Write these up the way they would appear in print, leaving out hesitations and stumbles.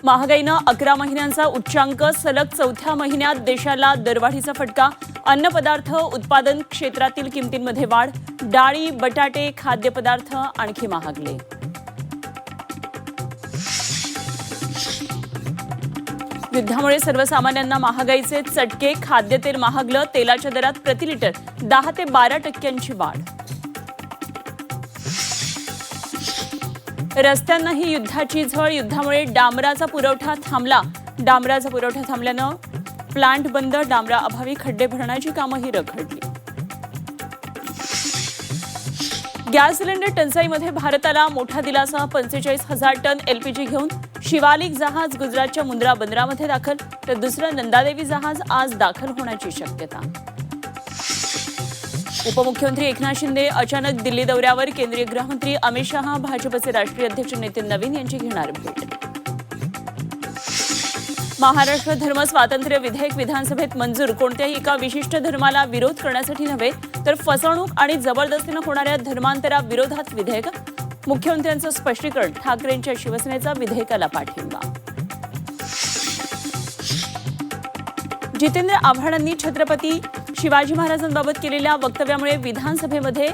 महागाईनं 11 महिन्यांचा उच्चांक, सलग चौथ्या महिन्यात देशाला दरवाढीचा फटका. अन्नपदार्थ उत्पादन क्षेत्रातील किमतींमध्ये वाढ. डाळी, बटाटे, खाद्यपदार्थ आणखी महागले. युद्धामुळे सर्वसामान्यांना महागाईचे चटके. खाद्यतेल महागलं. तेलाच्या दरात प्रति लिटर 10 ते 12% वाढ. रस्त्यांनाही युद्धाची झळ. युद्धामुळे डांबराचा पुरवठा थांबला. डांबराचा पुरवठा थांबल्यानं प्लांट बंद. डांबराअभावी खड्डे भरण्याची कामंही रखडली. गॅस सिलेंडर टंचाईमध्ये भारताला मोठा दिलासा. 45,000 टन एलपीजी घेऊन शिवालिक जहाज गुजरातच्या मुंद्रा बंदरामध्ये दाखल, तर दुसरं नंदादेवी जहाज आज दाखल होण्याची शक्यता. उपमुख्यमंत्री एकनाथ शिंदे अचानक दिल्ली दौऱ्यावर. केंद्रीय गृहमंत्री अमित शहा, भाजपचे राष्ट्रीय अध्यक्ष नितीन नवीन यांची घेणार भेट. महाराष्ट्र धर्म स्वातंत्र्य विधेयक विधानसभेत मंजूर. कोणत्याही एका विशिष्ट धर्माला विरोध करण्यासाठी नव्हे, तर फसवणूक आणि जबरदस्तीनं होणाऱ्या धर्मांतराविरोधात विधेयक. मुख्यमंत्र्यांचं स्पष्टीकरण. ठाकरेंच्या शिवसेनेचा विधेयकाला पाठिंबा. जितेंद्र आव्हाडांनी छत्रपती शिवाजी महाराजांबाबत केलेल्या वक्तव्यामुळे विधानसभेमध्ये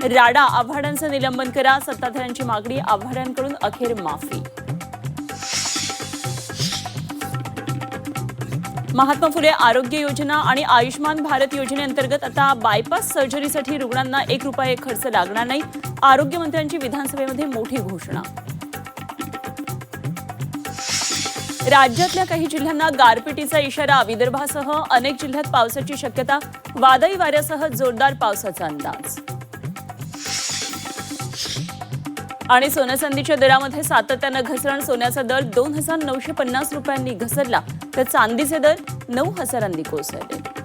राडा. आव्हाडांचं निलंबन करा. सत्ताधाऱ्यांची मागणी. आव्हाडांकडून अखेर माफी. महात्मा फुले आरोग्य योजना आणि आयुष्मान भारत योजनेअंतर्गत आता बायपास सर्जरीसाठी रुग्णांना ₹1 खर्च लागणार नाही. आरोग्यमंत्र्यांची विधानसभेमध्ये मोठी घोषणा. राज्यातल्या काही जिल्ह्यांना गारपिटीचा इशारा. विदर्भासह अनेक जिल्ह्यात पावसाची शक्यता. वादळी वाऱ्यासह जोरदार पावसाचा अंदाज. आणि सोन्या चांदीच्या दरामध्ये सातत्यानं घसरण. सोन्याचा दर 2,950 रुपयांनी घसरला, तर चांदीचे दर 9,000 कोसळले.